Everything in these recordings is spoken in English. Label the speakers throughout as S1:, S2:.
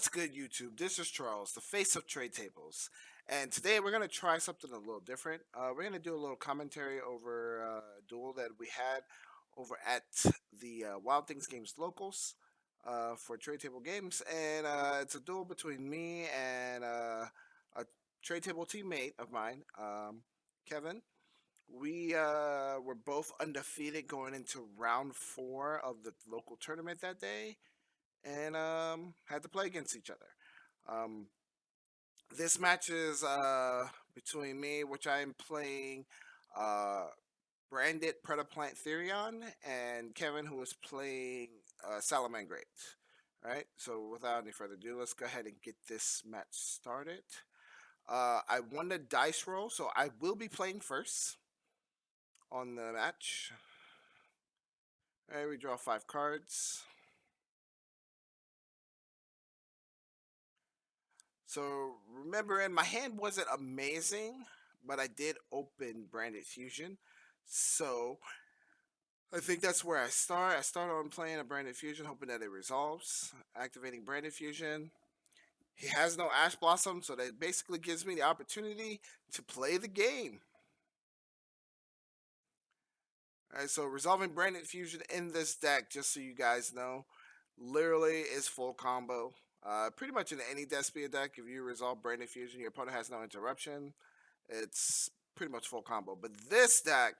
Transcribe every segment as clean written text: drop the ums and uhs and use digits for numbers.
S1: What's good, YouTube? This is Charles, the face of trade tables, and today we're gonna try something a little different. We're gonna do a little commentary over a duel that we had over at the Wild Things Games locals for trade table games, and it's a duel between me and a trade table teammate of mine, Kevin. We were both undefeated going into round 4 of the local tournament that day, and had to play against each other. Um, this match is between me, which I am playing uh, branded Predaplant Therion, and Kevin, who is playing Salamangreat. All right, so without any further ado, let's go ahead and get this match started. I won the dice roll, so I will be playing first on the match. All right, we draw 5 cards. So remember, my hand wasn't amazing, but I did open Branded Fusion. So I think that's where I start. I start on playing a Branded Fusion, hoping that it resolves. Activating Branded Fusion. He has no Ash Blossom, so that basically gives me the opportunity to play the game. Alright, so resolving Branded Fusion in this deck, just so you guys know, literally is full combo. Pretty much in any Despia deck, if you resolve Branded Fusion, your opponent has no interruption. It's pretty much full combo. But this deck,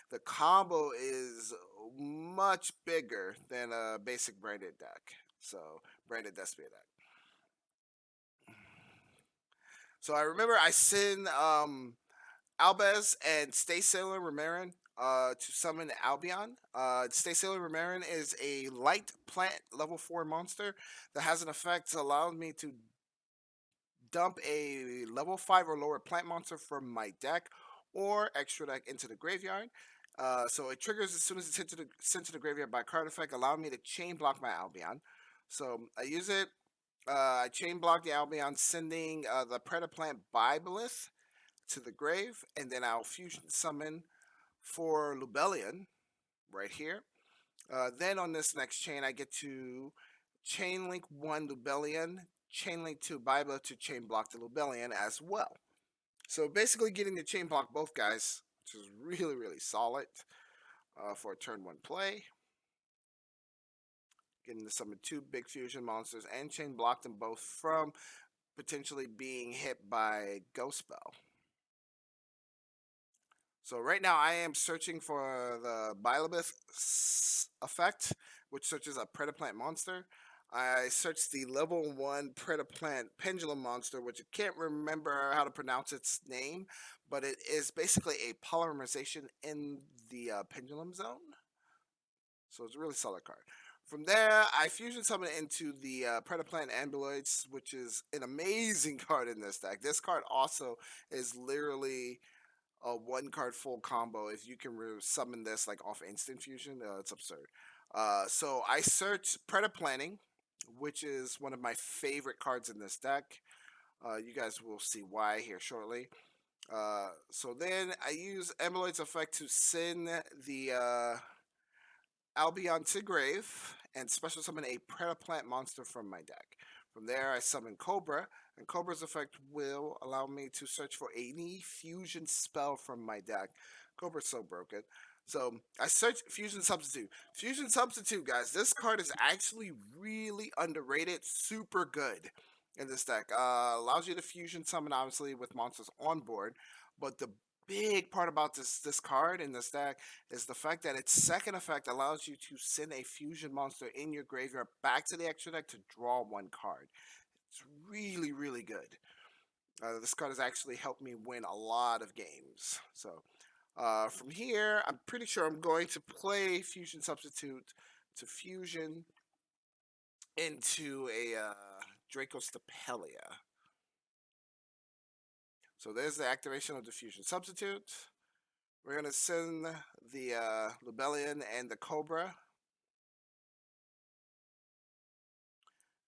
S1: the combo is much bigger than a basic branded deck. So, branded Despia deck. So I remember I sent Albez and Stay Sailor Remarin to summon Albion. Stay Sailor Remarin is a light plant level 4 monster that has an effect that allows me to dump a level 5 or lower plant monster from my deck or extra deck into the graveyard. So it triggers as soon as it's sent to the graveyard by card effect, allowing me to chain block my Albion. So I use it. I chain block the Albion, sending the Predaplant Bibelith to the grave, and then I'll fusion summon for Lubellion right here. Then on this next chain, I get to chain link 1 Lubellion, chain link 2 Bibelith to chain block the Lubellion as well. So basically getting to chain block both guys, which is really, really solid for a turn 1 play. Getting to summon 2 big fusion monsters and chain block them both from potentially being hit by Ghost Spell. So right now I am searching for the Bylobith effect, which searches a Predaplant monster. I searched the level 1 Predaplant Pendulum monster, which I can't remember how to pronounce its name, but it is basically a polymerization in the Pendulum Zone. So it's a really solid card. From there, I fusion summon into the Predaplant Ambuloids, which is an amazing card in this deck. This card also is literally a 1 card full combo. If you can summon this like off instant fusion, it's absurd. So I search Predaplanting, which is one of my favorite cards in this deck. You guys will see why here shortly. So then I use Ambuloid's effect to send the Albion to grave and special summon a Predaplant monster from my deck. From there, I summon Cobra, and Cobra's effect will allow me to search for any fusion spell from my deck. Cobra's so broken. So I search Fusion Substitute. Fusion Substitute, guys, this card is actually really underrated, super good in this deck. Allows you to fusion summon, obviously, with monsters on board, but the big part about this card in this deck is the fact that its second effect allows you to send a fusion monster in your graveyard back to the extra deck to draw 1 card. It's really, really good. This card has actually helped me win a lot of games. So from here, I'm pretty sure I'm going to play Fusion Substitute to fusion into a Draco Stapelia. So there's the activation of the Fusion Substitute. We're going to send the Lubellion and the Cobra.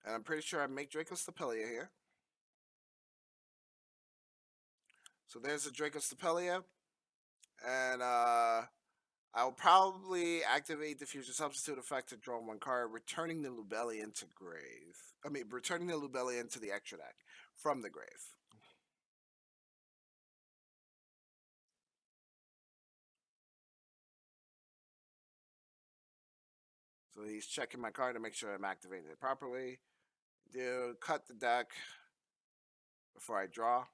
S1: And I'm pretty sure I make Draco Stapelia here. So there's the Draco Stapelia. And I'll probably activate the fusion substitute effect to draw one card, returning the Lubellion to grave. I mean, returning the Lubellion to the extra deck from the grave. So he's checking my card to make sure I'm activating it properly. Do cut the deck before I draw.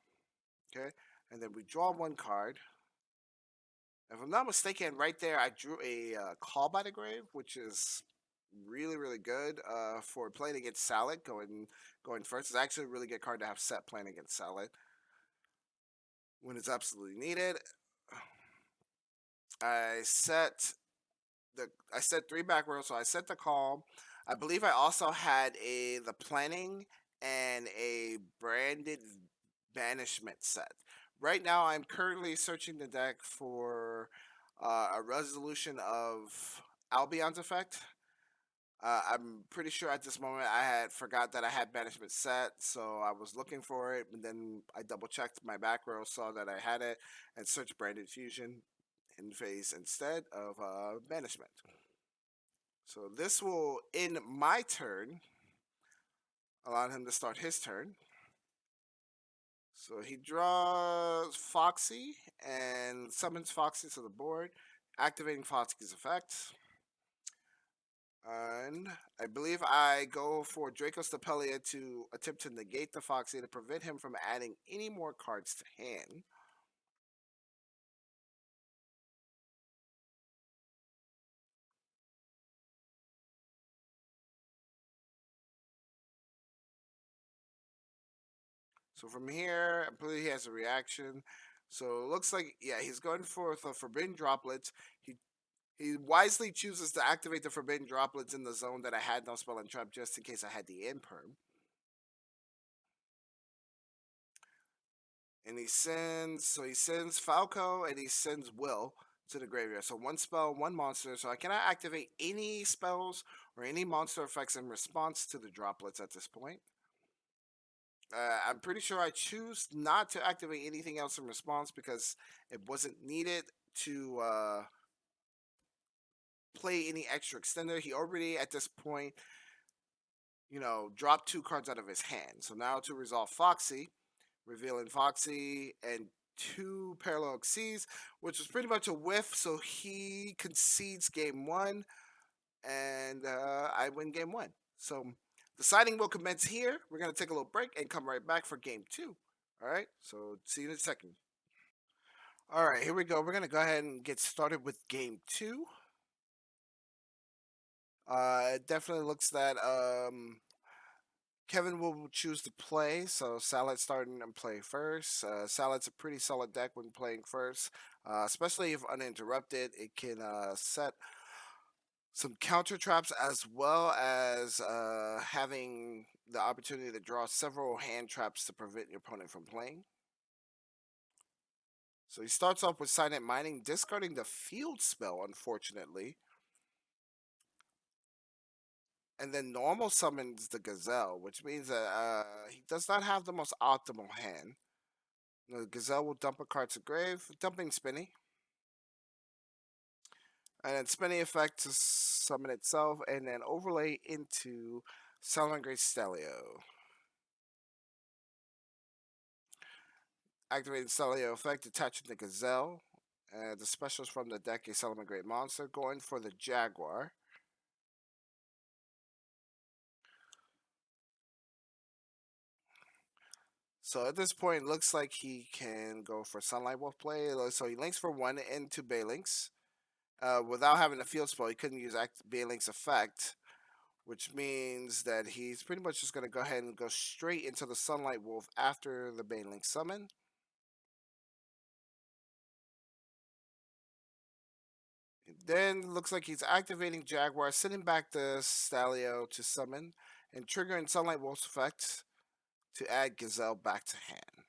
S1: Okay, and then we draw one card. If I'm not mistaken, right there I drew a Call by the Grave, which is really good for playing against Salad. Going first is actually a really good card to have set playing against Salad when it's absolutely needed. I set I set three back rows, so I set the Call. I believe I also had the Planning and a Branded Banishment set. Right now, I'm currently searching the deck for a resolution of Albion's effect. I'm pretty sure at this moment I had forgot that I had banishment set, so I was looking for it, and then I double checked my back row, saw that I had it, and searched Branded Fusion in phase instead of banishment. So this will end my turn, allowing him to start his turn. So he draws Foxy and summons Foxy to the board, activating Foxy's effect. And I believe I go for Draco Stapelia to attempt to negate the Foxy to prevent him from adding any more cards to hand. So from here, I believe he has a reaction. So it looks like, yeah, he's going for the Forbidden Droplets. He wisely chooses to activate the Forbidden Droplets in the zone that I had no spell and trap just in case I had the Imperm. And he sends Falco and he sends Will to the graveyard. So one spell, one monster. So I cannot activate any spells or any monster effects in response to the droplets at this point. I'm pretty sure I choose not to activate anything else in response because it wasn't needed to play any extra extender. He already at this point, dropped two cards out of his hand. So now to resolve Foxy, revealing Foxy and two parallel Xyz, which was pretty much a whiff. So he concedes game one, and I win game one. So the siding will commence here. We're going to take a little break and come right back for game two. All right, so see you in a second. All right, here we go. We're going to go ahead and get started with game two. It definitely looks that Kevin will choose to play, so Salad's starting and play first. Salad's a pretty solid deck when playing first, especially if uninterrupted. It can set some counter traps as well as having the opportunity to draw several hand traps to prevent your opponent from playing. So he starts off with Silent Mining, discarding the field spell, unfortunately. And then normal summons the Gazelle, which means that he does not have the most optimal hand. The Gazelle will dump a card to grave, dumping Spinny. And then Spinny effect to summon itself, and then overlay into Salamangreat Stelio. Activating Stelio effect, attaching the Gazelle. The specials from the deck is Salamangreat Monster, going for the Jaguar. So at this point, it looks like he can go for Sunlight Wolf play. So he links for one into Balinks. Without having a field spell, he couldn't use Balinks effect, which means that he's pretty much just going to go ahead and go straight into the Sunlight Wolf after the Banelink summon. Then looks like he's activating Jaguar, sending back the Stalio to summon, and triggering Sunlight Wolf's effect to add Gazelle back to hand.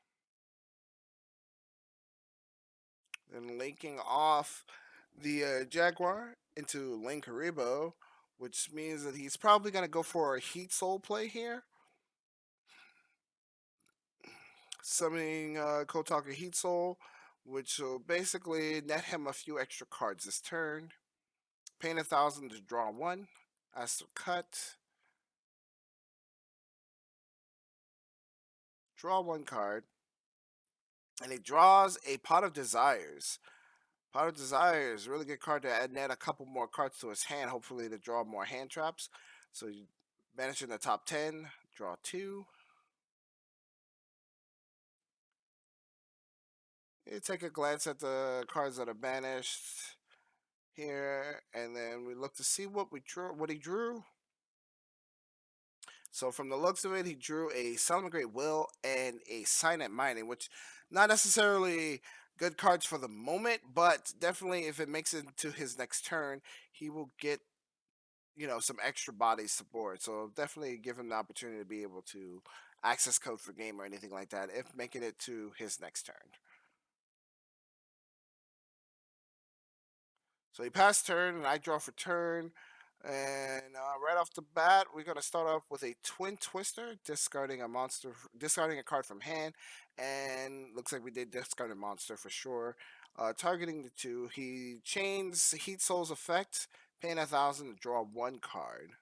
S1: Then linking off the Jaguar into Linkaribo, which means that he's probably going to go for a Heat Soul play here. Summoning Kotaka Heat Soul which will basically net him a few extra cards this turn. Paying 1,000 to draw one. As to cut. Draw one card. And he draws a Pot of Desires. Pot of Desires, really good card to add net a couple more cards to his hand, hopefully to draw more hand traps. So you banish in the top 10, draw two. You take a glance at the cards that are banished here, and then we look to see what he drew. So from the looks of it, he drew a Salamangreat Will and a Sign at Mining, which not necessarily good cards for the moment, but definitely if it makes it into his next turn, he will get some extra bodies to board. So definitely give him the opportunity to be able to access code for game or anything like that if making it to his next turn. So he passed turn, and I draw for turn. And right off the bat, we're gonna start off with a Twin Twister, discarding a card from hand, and looks like we did discard a monster for sure. Targeting the two, he chains Heat Soul's effect, paying 1,000 to draw one card.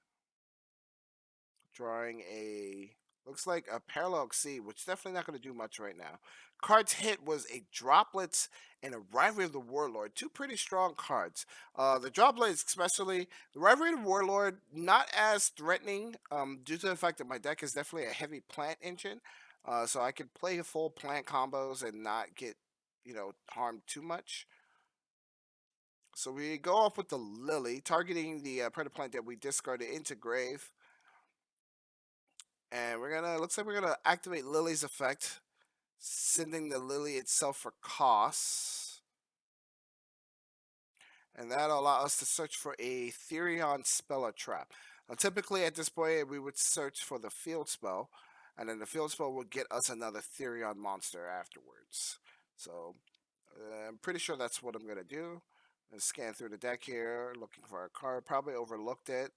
S1: Drawing a looks like a Parallel Exceed, which definitely not going to do much right now. Cards hit was a Droplets and a Rivalry of the Warlord, two pretty strong cards. The Droplets, especially the Rivalry of the Warlord, not as threatening due to the fact that my deck is definitely a heavy plant engine, so I could play full plant combos and not get harmed too much. So we go off with the Lily, targeting the Predaplant that we discarded into Grave. And looks like we're gonna activate Lily's effect, sending the Lily itself for costs. And that'll allow us to search for a Therion spell or trap. Now, typically at this point, we would search for the field spell, and then the field spell will get us another Therion monster afterwards. So I'm pretty sure that's what I'm gonna do. Scan through the deck here, looking for a card. Probably overlooked it.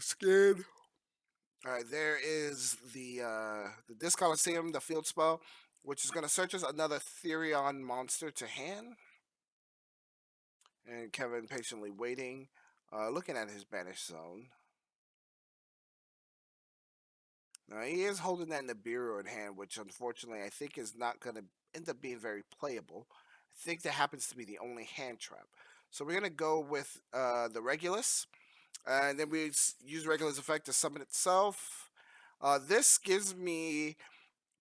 S1: Scan. All right, there is the Disc Coliseum, the field spell, which is going to search us another Therion monster to hand. And Kevin patiently waiting, looking at his banished zone. Now he is holding that Nibiru in hand, which unfortunately I think is not going to end up being very playable. I think that happens to be the only hand trap. So we're going to go with the Regulus, and then we use Regulus effect to summon itself. This gives me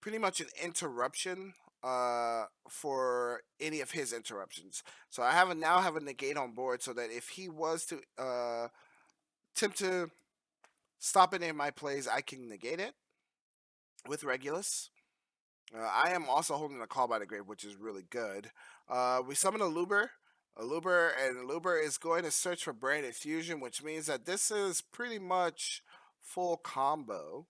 S1: pretty much an interruption for any of his interruptions. So I now have a negate on board, so that if he was to attempt to stop any of my plays, I can negate it with Regulus. I am also holding a Call by the Grave, which is really good. We summon a Luber. And Luber is going to search for Branded Fusion, which means that this is pretty much full combo.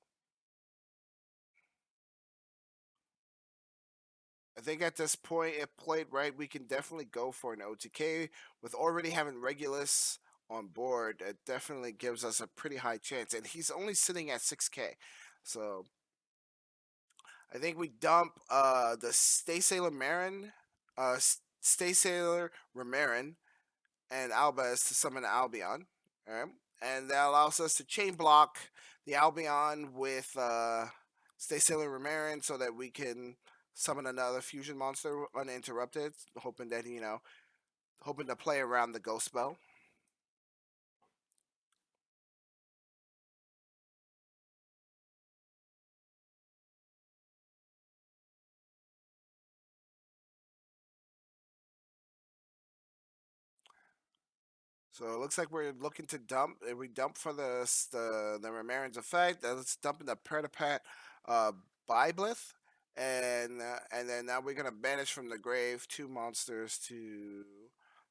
S1: I think at this point, if played right, we can definitely go for an OTK. With already having Regulus on board, it definitely gives us a pretty high chance. And he's only sitting at 6K. So I think we dump the Stay Sailor Marin, Stay Sailor Remarin, and Albaz to summon Albion. All right? And that allows us to chain block the Albion with Stay Sailor Remarin so that we can summon another fusion monster uninterrupted, hoping that hoping to play around the ghost spell. So it looks like we're looking to dump. We dump for the Remarin's effect. Let's dump in the Predaplant Byleth, and then now we're gonna banish from the grave two monsters to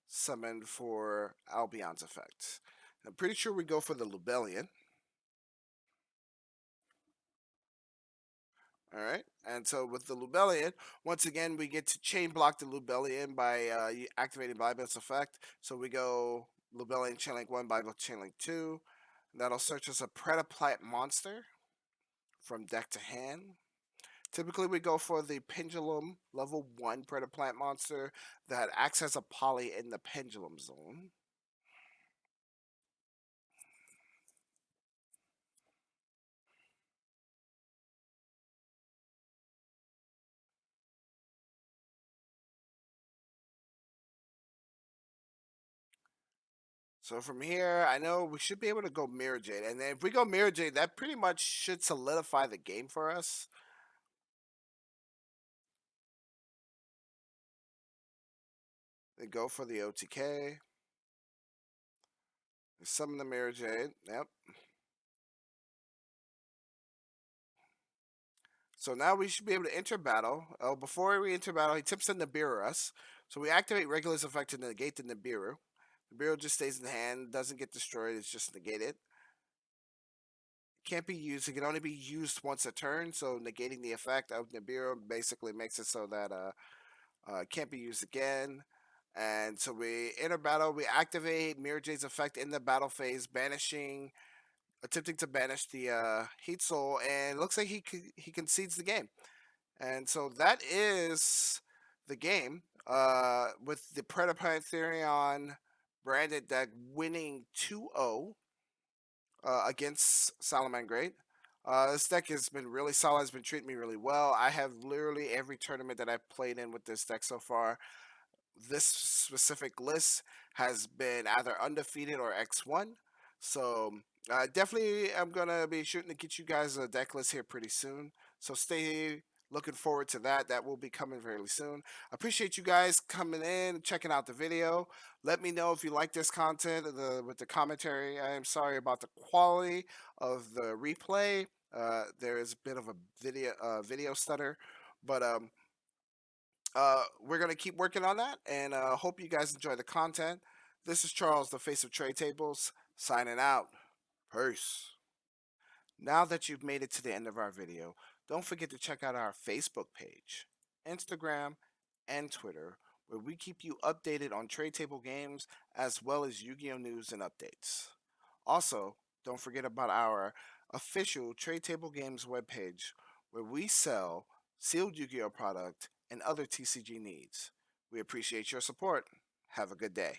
S1: summon for Albion's effect. I'm pretty sure we go for the Lubellion. All right, and so with the Lubellion, once again we get to chain block the Lubellion by activating Byleth's effect. So we go Lubellion Chainlink 1, Byleth Chainlink 2. That'll search as a Predaplant monster from deck to hand. Typically, we go for the Pendulum level 1 Predaplant monster that acts as a poly in the Pendulum zone. So from here, I know we should be able to go Mirror Jade. And then if we go Mirror Jade, that pretty much should solidify the game for us. Then go for the OTK. Summon the Mirror Jade. Yep. So now we should be able to enter battle. Oh, before we enter battle, he tips in Nibiru us. So we activate Regulus effect to negate the Nibiru. Nibiru just stays in the hand, doesn't get destroyed, it's just negated. Can't be used, it can only be used once a turn, so negating the effect of Nibiru basically makes it so that it can't be used again. And so we enter battle, we activate Mirror Jade's effect in the battle phase, attempting to banish the Heat Soul, and it looks like he concedes the game. And so that is the game with the Predaplant Therion branded deck winning 2-0 against Salamangreat. This deck has been really solid, has been treating me really well. I have literally every tournament that I've played in with this deck so far. This specific list has been either undefeated or X1. So definitely I'm going to be shooting to get you guys a deck list here pretty soon. So stay looking forward to that. That will be coming very soon. Appreciate you guys coming in, checking out the video. Let me know if you like this content with the commentary. I am sorry about the quality of the replay. There is a bit of a video stutter, but we're going to keep working on that, and hope you guys enjoy the content. This is Charles, the face of Trade Tables, signing out. Peace. Now that you've made it to the end of our video, don't forget to check out our Facebook page, Instagram, and Twitter, where we keep you updated on trade table games as well as Yu-Gi-Oh! News and updates. Also, don't forget about our official Trade Table Games webpage, where we sell sealed Yu-Gi-Oh! Product and other TCG needs. We appreciate your support. Have a good day.